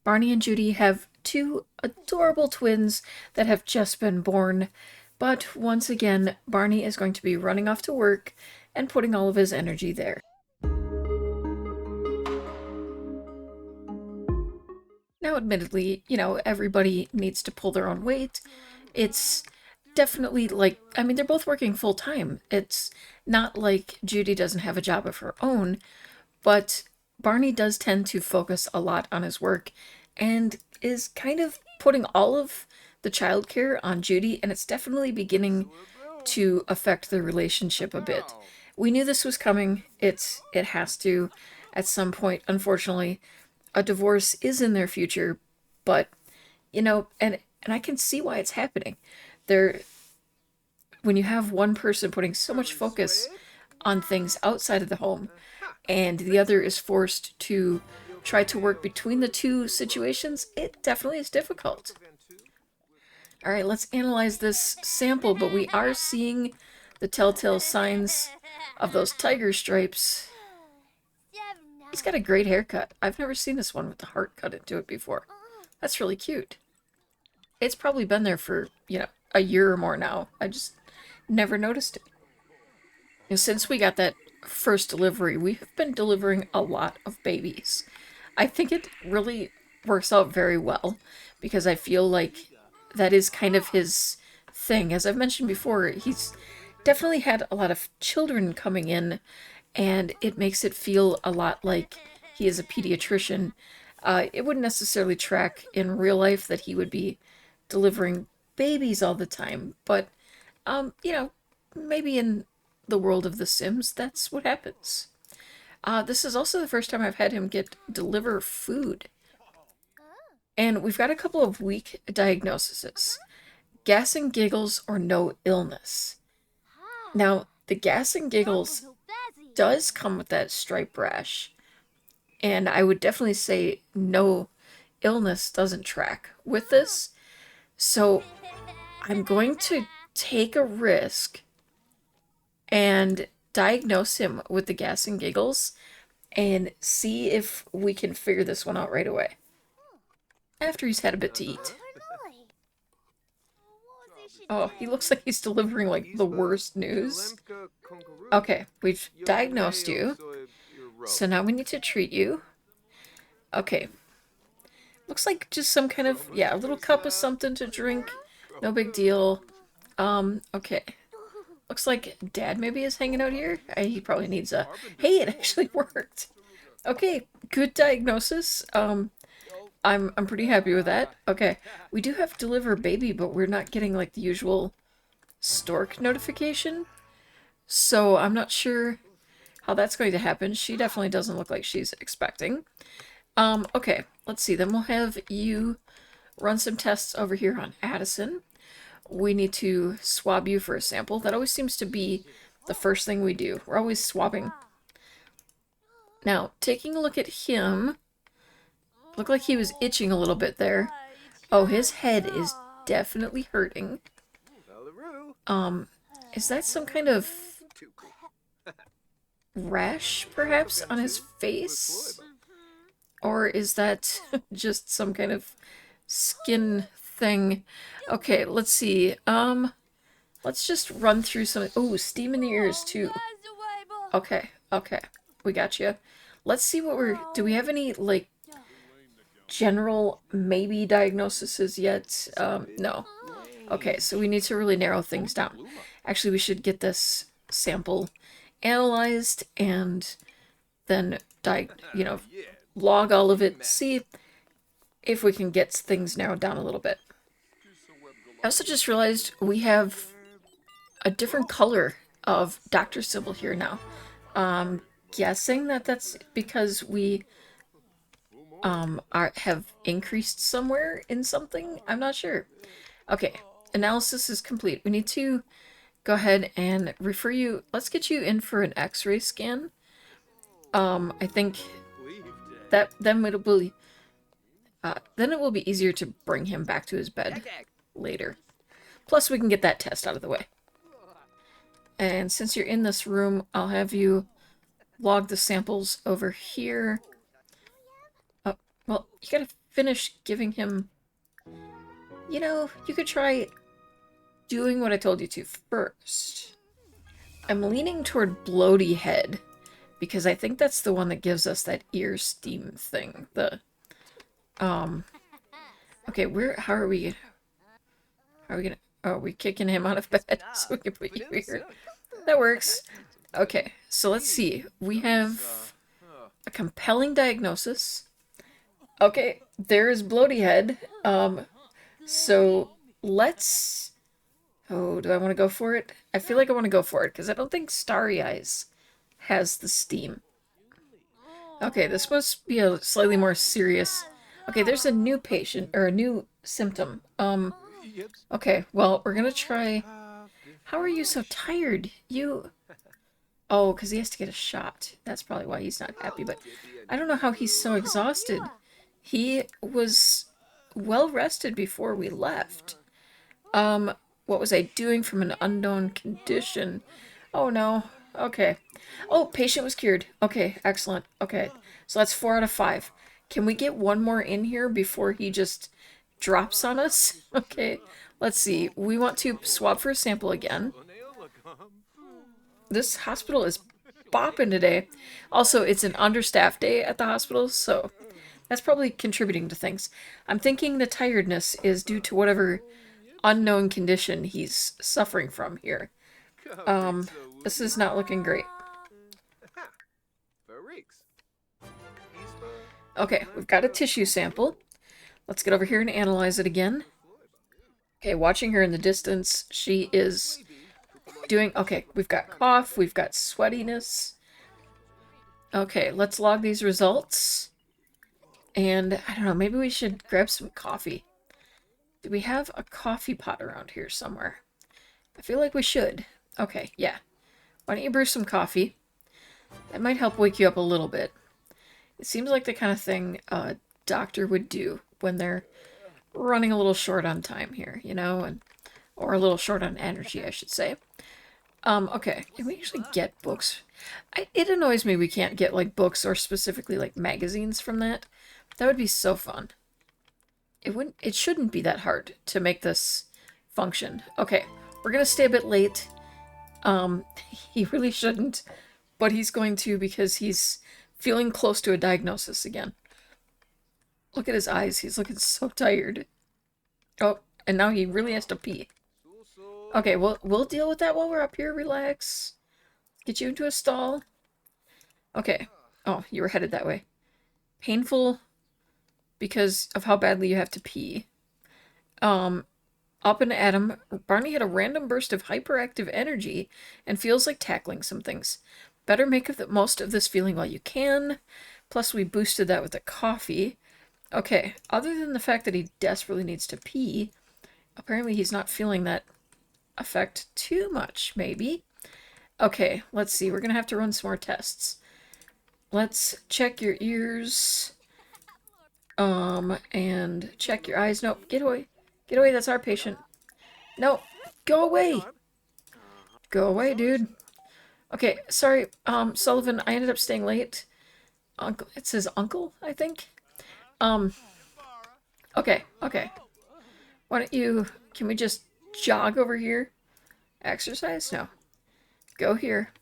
Barney and Judy have two adorable twins that have just been born. But once again, Barney is going to be running off to work and putting all of his energy there. Now, admittedly, everybody needs to pull their own weight. It's definitely like, I mean, they're both working full time. It's not like Judy doesn't have a job of her own, but Barney does tend to focus a lot on his work and is kind of putting all of the childcare on Judy, and it's definitely beginning to affect the relationship a bit. We knew this was coming. It has to at some point, unfortunately. A divorce is in their future, but and I can see why it's happening. There When you have one person putting so much focus on things outside of the home and the other is forced to try to work between the two situations, it definitely is difficult. All right, let's analyze this sample, but we are seeing the telltale signs of those tiger stripes. He's got a great haircut. I've never seen this one with the heart cut into it before. That's really cute. It's probably been there for, a year or more now. I just never noticed it. And since we got that first delivery, we have been delivering a lot of babies. I think it really works out very well because I feel like that is kind of his thing. As I've mentioned before, he's definitely had a lot of children coming in, and it makes it feel a lot like he is a pediatrician. It wouldn't necessarily track in real life that he would be delivering babies all the time, but maybe in the world of The Sims, that's what happens. This is also the first time I've had him deliver food. And we've got a couple of weak diagnoses. Gas and giggles or no illness. Now, the gas and giggles does come with that stripe rash. And I would definitely say no illness doesn't track with this. So I'm going to take a risk and diagnose him with the gas and giggles and see if we can figure this one out right away. After he's had a bit to eat. Oh, he looks like he's delivering like the worst news. Okay, we've diagnosed you. So now we need to treat you. Okay. Looks like just some kind of, a little cup of something to drink. No big deal. Okay. Looks like Dad maybe is hanging out here. He probably needs a... Hey, it actually worked. Okay, good diagnosis. I'm pretty happy with that. Okay, we do have deliver baby, but we're not getting like the usual stork notification. So I'm not sure how that's going to happen. She definitely doesn't look like she's expecting. Okay, let's see. Then we'll have you run some tests over here on Addison. We need to swab you for a sample. That always seems to be the first thing we do. We're always swabbing. Now, taking a look at him, looked like he was itching a little bit there. Oh, his head is definitely hurting. Is that some kind of rash, perhaps, on his face? Or is that just some kind of skin thing? Okay, let's see. Let's just run through some... Oh, steam in the ears, too. Okay, we got you. Let's see what we're... Do we have any, like, general maybe diagnoses yet? No. Okay, so we need to really narrow things down. Actually, we should get this sample analyzed and then, log all of it, see if we can get things narrowed down a little bit. I also just realized we have a different color of doctor symbol here now. Guessing that that's because we have increased somewhere in something. I'm not sure. Okay, analysis is complete. We need to go ahead and refer you. Let's get you in for an X-ray scan. I think that then it will be easier to bring him back to his bed later. Plus, we can get that test out of the way. And since you're in this room, I'll have you log the samples over here. Oh, well, you gotta finish giving him... You know, you could try doing what I told you to first. I'm leaning toward Bloaty Head, because I think that's the one that gives us that ear steam thing. Okay, how are we gonna... Oh, are we kicking him out of bed so we can put you here? That works. Okay, so let's see. We have a compelling diagnosis. Okay, there's Bloaty Head. So let's... Oh, do I want to go for it? I feel like I want to go for it, because I don't think Starry Eyes has the steam. Okay, this must be a slightly more serious... Okay, there's a new patient, or a new symptom. Okay, well, we're gonna try... How are you so tired? Oh, because he has to get a shot. That's probably why he's not happy, but I don't know how he's so exhausted. He was well rested before we left. What was I doing from an unknown condition? Oh, no. Okay. Oh, patient was cured. Okay, excellent. Okay, so that's 4 out of 5. Can we get one more in here before he just drops on us? Okay, let's see. We want to swab for a sample again. This hospital is bopping today. Also, it's an understaffed day at the hospital, so that's probably contributing to things. I'm thinking the tiredness is due to whatever unknown condition he's suffering from here. This is not looking great. Okay, we've got a tissue sample. Let's get over here and analyze it again. Okay, watching her in the distance, she is doing... Okay, we've got cough, we've got sweatiness. Okay, let's log these results. And, I don't know, maybe we should grab some coffee. Do we have a coffee pot around here somewhere? I feel like we should. Okay, yeah. Why don't you brew some coffee? That might help wake you up a little bit. It seems like the kind of thing a doctor would do when they're running a little short on time here, you know? Or a little short on energy, I should say. Okay. Can we actually get books? It annoys me we can't get, like, books or specifically, like, magazines from that. That would be so fun. It shouldn't be that hard to make this function. Okay. We're gonna stay a bit late. He really shouldn't, but he's going to because he's feeling close to a diagnosis again. Look at his eyes. He's looking so tired. Oh, and now he really has to pee. Okay, we'll deal with that while we're up here. Relax. Get you into a stall. Okay. Oh, you were headed that way. Painful because of how badly you have to pee. Up and at him, Barney had a random burst of hyperactive energy and feels like tackling some things. Better make the most of this feeling while you can. Plus, we boosted that with the coffee. Okay, other than the fact that he desperately needs to pee, apparently he's not feeling that effect too much, maybe. Okay, let's see. We're going to have to run some more tests. Let's check your ears. And check your eyes. Nope, get away. Get away, that's our patient. No, go away. Go away, dude. Okay, sorry, Sullivan, I ended up staying late. Uncle, it says uncle, I think. Okay. Why don't you, can we just jog over here? Exercise? No. Go here.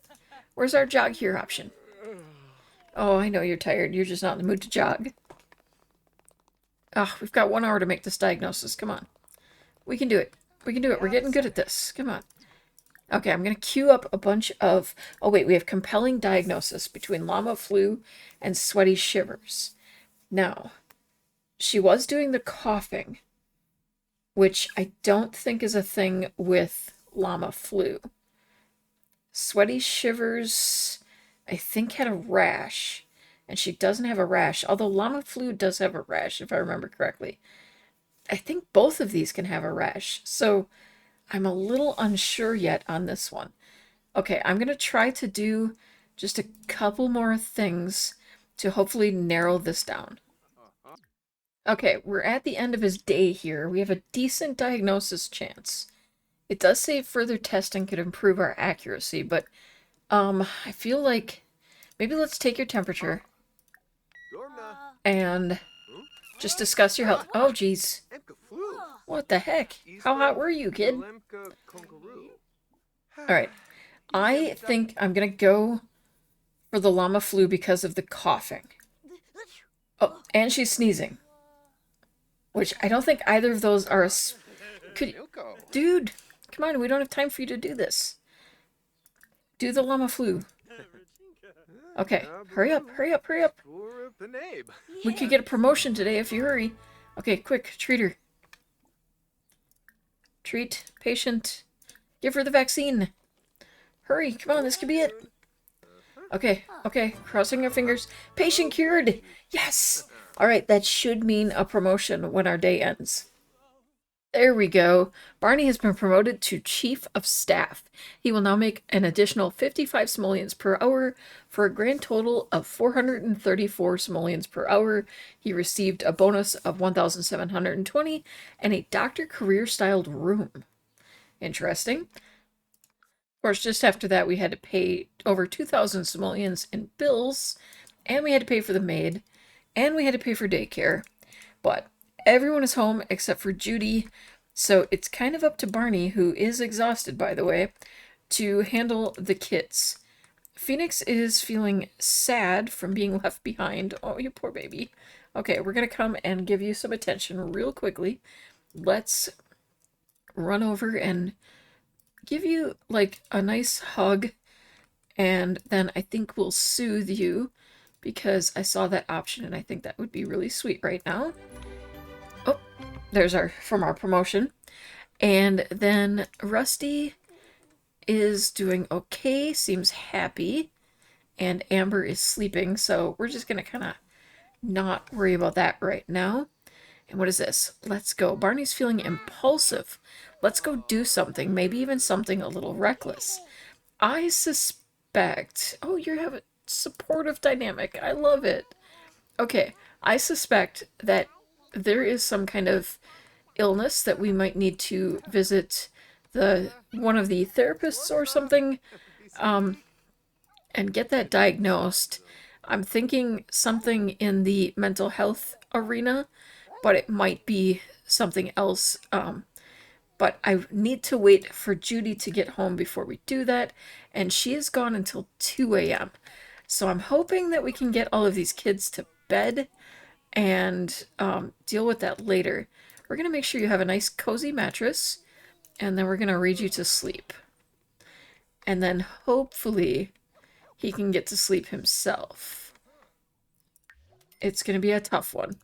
Where's our jog here option? Oh, I know you're tired. You're just not in the mood to jog. We've got 1 hour to make this diagnosis. Come on. We can do it. We can do it. We're getting good at this. Come on. Okay, I'm going to queue up a bunch of... Oh, wait. We have compelling diagnosis between llama flu and sweaty shivers. Now, she was doing the coughing, which I don't think is a thing with llama flu. Sweaty shivers, I think, had a rash. And she doesn't have a rash, although llama flu does have a rash, if I remember correctly. I think both of these can have a rash, so I'm a little unsure yet on this one. Okay, I'm going to try to do just a couple more things to hopefully narrow this down. Okay, we're at the end of his day here. We have a decent diagnosis chance. It does say further testing could improve our accuracy, but I feel like maybe let's take your temperature. And Just discuss your health. Oh, jeez. What the heck? How hot were you, kid? All right. I think I'm gonna go for the llama flu because of the coughing. Oh, and she's sneezing. Which I don't think either of those are... Could... Dude, come on, we don't have time for you to do this. Do the llama flu. Okay, hurry up, hurry up, hurry up. We could get a promotion today if you hurry. Okay, quick, treat her. Treat, patient. Give her the vaccine. Hurry, come on, this could be it. Okay, okay, crossing our fingers. Patient cured! Yes! Alright, that should mean a promotion when our day ends. There we go. Barney has been promoted to Chief of Staff. He will now make an additional 55 simoleons per hour for a grand total of 434 simoleons per hour. He received a bonus of 1,720 and a doctor career-styled room. Interesting. Of course, just after that, we had to pay over 2,000 simoleons in bills, and we had to pay for the maid, and we had to pay for daycare. But everyone is home except for Judy, so it's kind of up to Barney, who is exhausted, by the way, to handle the kids. Phoenix is feeling sad from being left behind. Oh, you poor baby. Okay, we're going to come and give you some attention real quickly. Let's run over and give you, like, a nice hug, and then I think we'll soothe you, because I saw that option, and I think that would be really sweet right now. Oh, there's from our promotion. And then Rusty is doing okay, seems happy, and Amber is sleeping, so we're just going to kind of not worry about that right now. And what is this? Let's go. Barney's feeling impulsive. Let's go do something, maybe even something a little reckless. I suspect... Oh, you have a supportive dynamic. I love it. Okay, I suspect that there is some kind of illness that we might need to visit one of the therapists or something, and get that diagnosed. I'm thinking something in the mental health arena, but it might be something else. But I need to wait for Judy to get home before we do that, and she is gone until 2 a.m. So I'm hoping that we can get all of these kids to bed and deal with that later. We're going to make sure you have a nice cozy mattress, and then we're going to read you to sleep. And then hopefully he can get to sleep himself. It's going to be a tough one.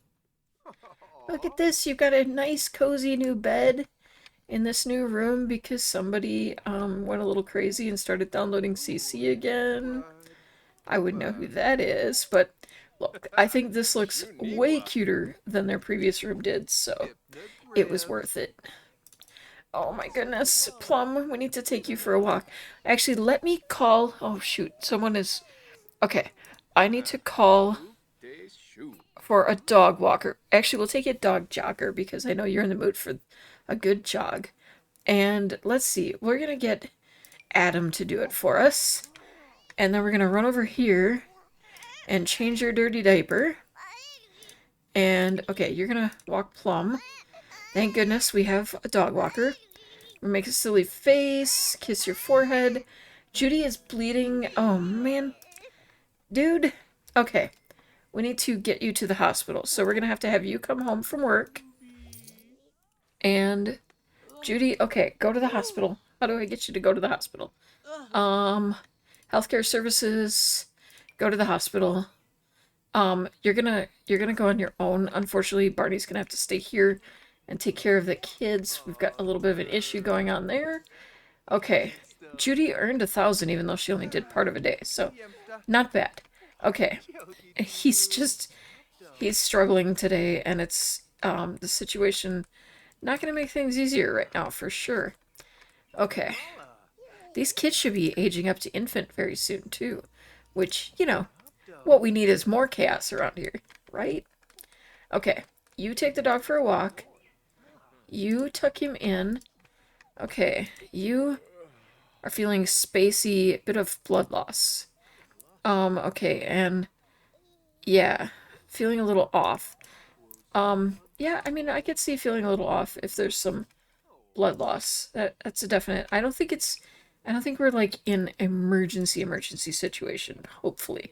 Look at this, you've got a nice cozy new bed in this new room because somebody went a little crazy and started downloading CC again. I would know who that is, but look, I think this looks way cuter than their previous room did, so it was worth it. Oh my goodness, Plum, we need to take you for a walk. Actually, let me call... Oh shoot, someone is... Okay, I need to call for a dog walker. Actually, we'll take a dog jogger because I know you're in the mood for a good jog. And let's see, we're going to get Adam to do it for us. And then we're going to run over here and change your dirty diaper. And, okay, you're going to walk Plum. Thank goodness we have a dog walker. Make a silly face, kiss your forehead. Judy is bleeding. Oh, man. Dude. Okay. We need to get you to the hospital. So we're going to have you come home from work. And Judy, okay, go to the hospital. How do I get you to go to the hospital? Healthcare services, go to the hospital. You're gonna go on your own. Unfortunately, Barney's gonna have to stay here and take care of the kids. We've got a little bit of an issue going on there. Okay, Judy earned 1,000 even though she only did part of a day, so not bad. Okay, he's struggling today, and it's the situation not gonna make things easier right now for sure. Okay, these kids should be aging up to infant very soon too, which, you know, what we need is more chaos around here, right? Okay, you take the dog for a walk. You tuck him in. Okay, you are feeling spacey, bit of blood loss. Okay, and yeah, feeling a little off. Yeah, I mean, I could see feeling a little off if there's some blood loss. That's a definite. I don't think we're like in emergency situation, hopefully.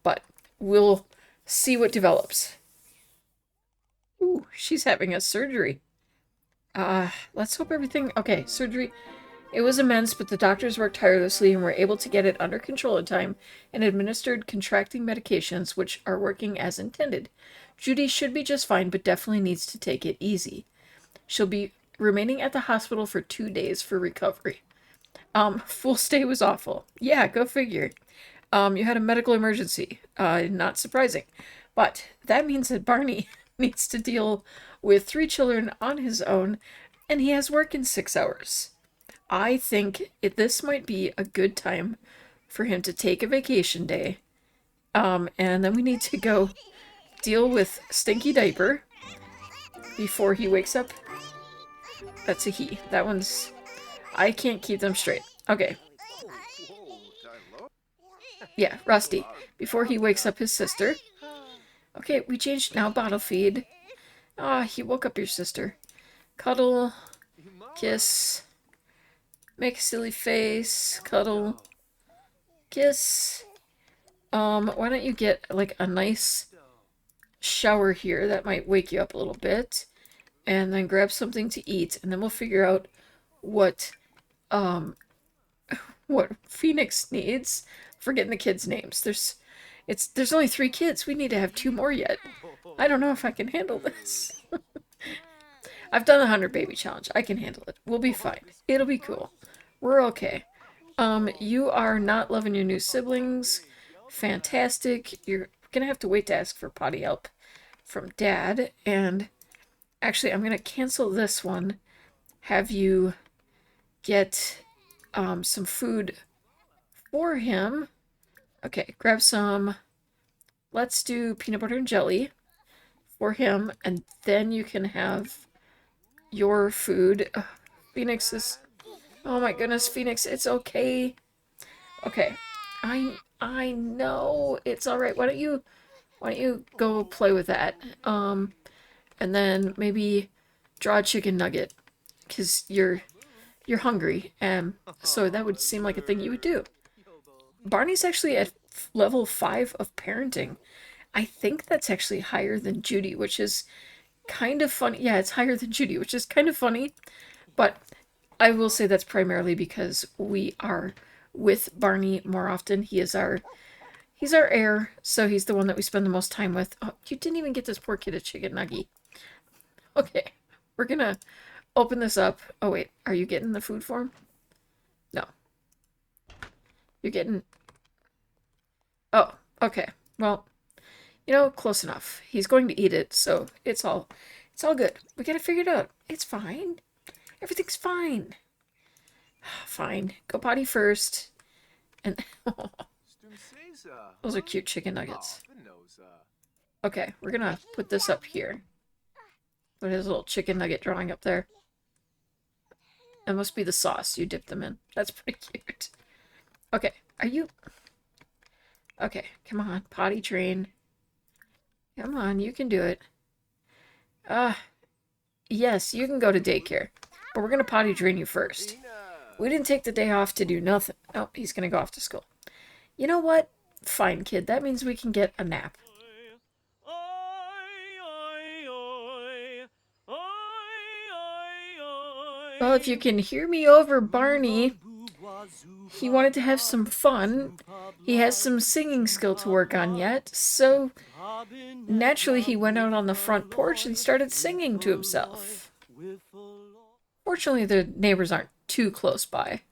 But we'll see what develops. Ooh, she's having a surgery. Let's hope everything okay, surgery. It was immense, but the doctors worked tirelessly and were able to get it under control in time and administered contracting medications which are working as intended. Judy should be just fine, but definitely needs to take it easy. She'll be remaining at the hospital for 2 days for recovery. Full stay was awful. Yeah, go figure. You had a medical emergency. Not surprising. But that means that Barney needs to deal with 3 children on his own, and he has work in 6 hours. I think this might be a good time for him to take a vacation day. And then we need to go deal with Stinky Diaper before he wakes up. That's a he. That one's... I can't keep them straight. Okay. Yeah, Rusty. Before he wakes up his sister. Okay, we changed now. Bottle feed. Ah, he woke up your sister. Cuddle. Kiss. Make a silly face. Cuddle. Kiss. Why don't you get, like, a nice shower here? That might wake you up a little bit. And then grab something to eat. And then we'll figure out what, what Phoenix needs. Forgetting the kids' names. There's only 3 kids. We need to have 2 more yet. I don't know if I can handle this. I've done the 100 baby challenge. I can handle it. We'll be fine. It'll be cool. We're okay. You are not loving your new siblings. Fantastic. You're gonna have to wait to ask for potty help from Dad. And actually, I'm gonna cancel this one. Have you get some food for him. Okay, grab some. Let's do peanut butter and jelly for him, and then you can have your food. Ugh, Phoenix is... Oh my goodness, Phoenix, it's okay. Okay, I know it's all right. Why don't you go play with that? And then maybe draw a chicken nugget, because you're hungry, and so that would seem like a thing you would do. Barney's actually at level 5 of parenting. I think that's actually higher than Judy, which is kind of funny. Yeah, it's higher than Judy, which is kind of funny. But I will say that's primarily because we are with Barney more often. He's our heir, so he's the one that we spend the most time with. Oh, you didn't even get this poor kid a chicken nugget. Okay, we're gonna open this up. Oh wait, are you getting the food for him? No. You're getting... Oh, okay. Well, you know, close enough. He's going to eat it, so it's all good. We gotta figure it out. It's fine. Everything's fine. Fine. Go potty first. And those are cute chicken nuggets. Okay, we're gonna put this up here. Put his little chicken nugget drawing up there. That must be the sauce you dip them in. That's pretty cute. Okay, are you... Okay, come on, potty train. Come on, you can do it. Yes, you can go to daycare. But we're gonna potty train you first. We didn't take the day off to do nothing. Oh, he's gonna go off to school. You know what? Fine, kid. That means we can get a nap. Well, if you can hear me over Barney, he wanted to have some fun. He has some singing skill to work on yet, so naturally he went out on the front porch and started singing to himself. Fortunately, the neighbors aren't too close by.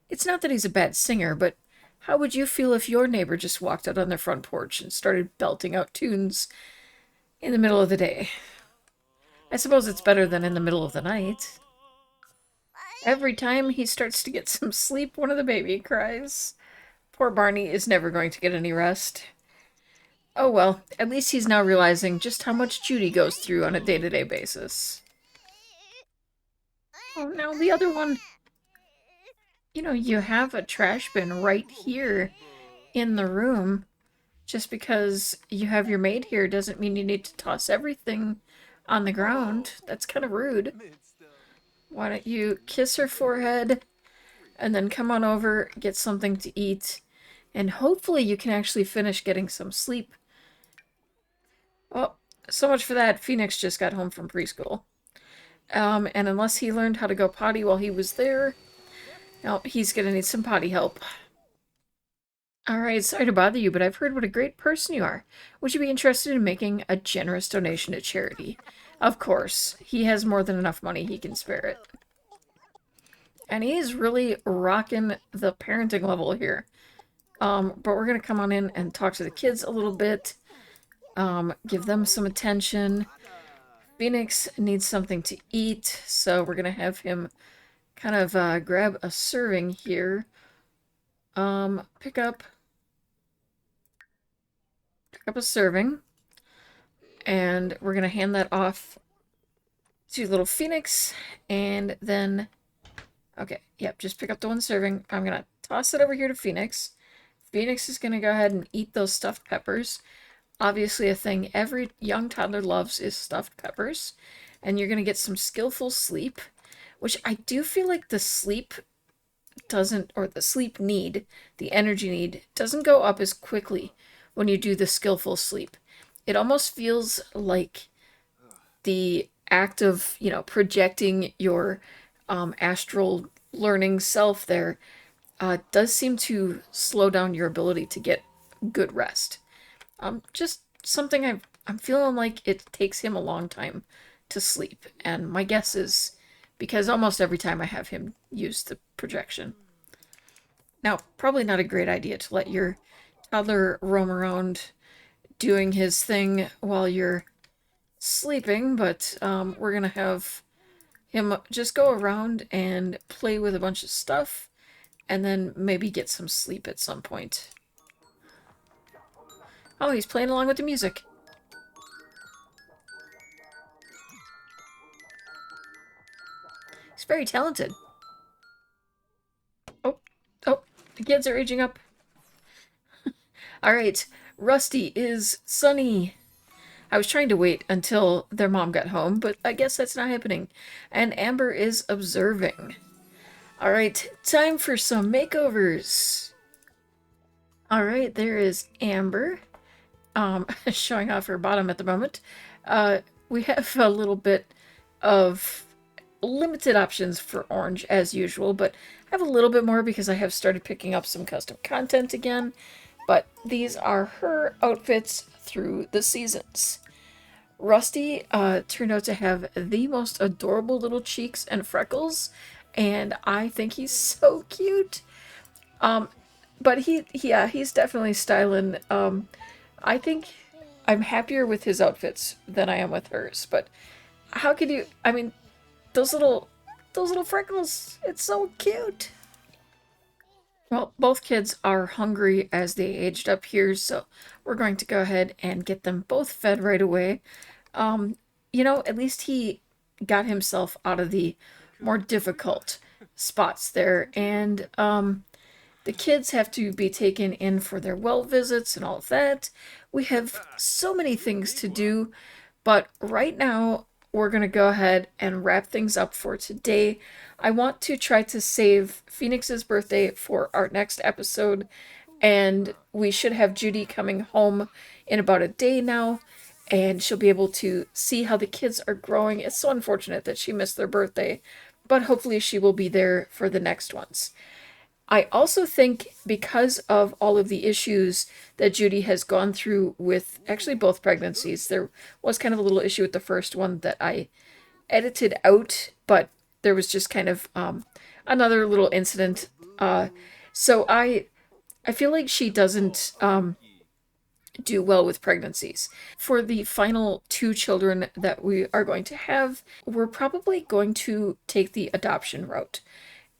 It's not that he's a bad singer, but how would you feel if your neighbor just walked out on their front porch and started belting out tunes in the middle of the day? I suppose it's better than in the middle of the night. Every time he starts to get some sleep, one of the baby cries. Poor Barney is never going to get any rest. Oh well, at least he's now realizing just how much Judy goes through on a day-to-day basis. Oh, now the other one... You know, you have a trash bin right here in the room. Just because you have your maid here doesn't mean you need to toss everything on the ground. That's kind of rude. Why don't you kiss her forehead and then come on over, get something to eat, and hopefully you can actually finish getting some sleep. Oh, so much for that. Phoenix just got home from preschool. And unless he learned how to go potty while he was there, no, he's gonna need some potty help. Alright, sorry to bother you, but I've heard what a great person you are. Would you be interested in making a generous donation to charity? Of course. He has more than enough money, he can spare it. And he's really rocking the parenting level here. But we're gonna come on in and talk to the kids a little bit. Give them some attention. Phoenix needs something to eat, so we're gonna have him kind of grab a serving here. Pick up a serving, and we're gonna hand that off to little Phoenix, and then, okay, yep, just pick up the one serving. I'm gonna toss it over here to Phoenix. Phoenix is gonna go ahead and eat those stuffed peppers. Obviously, a thing every young toddler loves is stuffed peppers, and you're gonna get some skillful sleep, which I do feel like the sleep doesn't, or the sleep need, the energy need, doesn't go up as quickly when you do the skillful sleep. It almost feels like the act of, projecting your astral learning self there does seem to slow down your ability to get good rest. Just something I'm feeling like it takes him a long time to sleep, and my guess is because almost every time I have him use the projection. Now, probably not a great idea to let your toddler roam around doing his thing while you're sleeping, but we're gonna have him just go around and play with a bunch of stuff, and then maybe get some sleep at some point. Oh, he's playing along with the music. He's very talented. Oh, oh, the kids are aging up. Alright, Rusty is Sunny. I was trying to wait until their mom got home, but I guess that's not happening. And Amber is observing. Alright, time for some makeovers. Alright, there is Amber. Showing off her bottom at the moment. We have a little bit of limited options for orange as usual, but I have a little bit more because I have started picking up some custom content again. But these are her outfits through the seasons. Rusty turned out to have the most adorable little cheeks and freckles, and I think he's so cute. But he's definitely styling. I think I'm happier with his outfits than I am with hers. But how could you? I mean, those little freckles. It's so cute. Well, both kids are hungry as they aged up here, so we're going to go ahead and get them both fed right away. At least he got himself out of the more difficult spots there, and the kids have to be taken in for their well visits and all of that. We have so many things to do, but right now we're going to go ahead and wrap things up for today. I want to try to save Phoenix's birthday for our next episode, and we should have Judy coming home in about a day now, and she'll be able to see how the kids are growing. It's so unfortunate that she missed their birthday, but hopefully she will be there for the next ones. I also think because of all of the issues that Judy has gone through with actually both pregnancies, there was kind of a little issue with the first one that I edited out, but there was just kind of another little incident. So I feel like she doesn't do well with pregnancies. For the final two children that we are going to have, we're probably going to take the adoption route.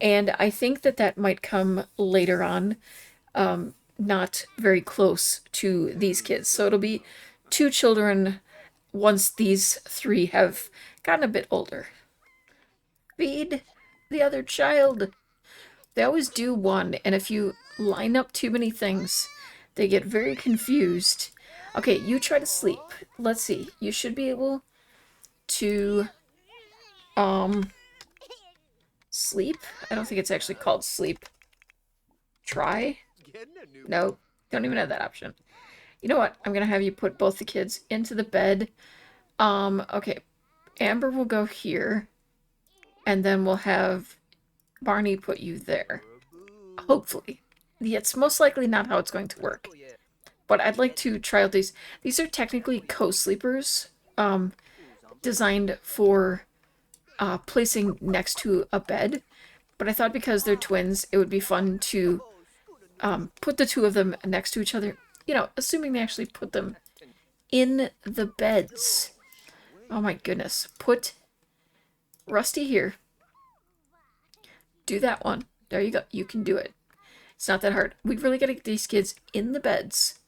And I think that might come later on, not very close to these kids. So it'll be two children once these three have gotten a bit older. Feed the other child. They always do one, and if you line up too many things, they get very confused. Okay, you try to sleep. Let's see. You should be able to um sleep. I don't think it's actually called sleep. Try? No, don't even have that option. You know what? I'm gonna have you put both the kids into the bed. Okay. Amber will go here, and then we'll have Barney put you there. Hopefully. It's most likely not how it's going to work. But I'd like to try out these. These are technically co-sleepers, designed for placing next to a bed. But I thought because they're twins, it would be fun to put the two of them next to each other. You know, assuming they actually put them in the beds. Oh my goodness. Put Rusty here. Do that one. There you go. You can do it. It's not that hard. We really got to get these kids in the beds.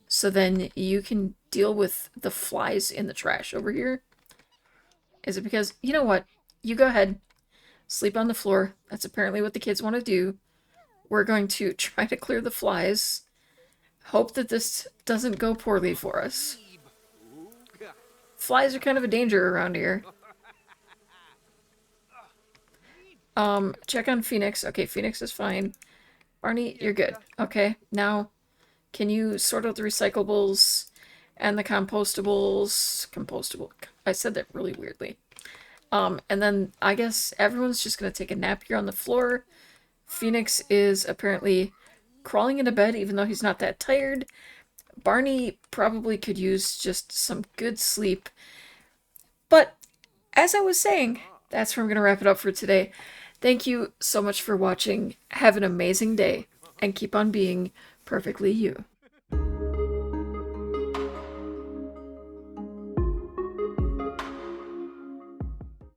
So then you can deal with the flies in the trash over here. Is it because, you know what? You go ahead. Sleep on the floor. That's apparently what the kids want to do. We're going to try to clear the flies. Hope that this doesn't go poorly for us. Flies are kind of a danger around here. Check on Phoenix. Okay, Phoenix is fine. Barney, you're good. Okay, now, can you sort out the recyclables and the compostables? Compostable. I said that really weirdly. And then I guess everyone's just gonna take a nap here on the floor. Phoenix is apparently crawling into bed even though he's not that tired. Barney probably could use just some good sleep. But as I was saying, that's where I'm going to wrap it up for today. Thank you so much for watching. Have an amazing day and keep on being perfectly you.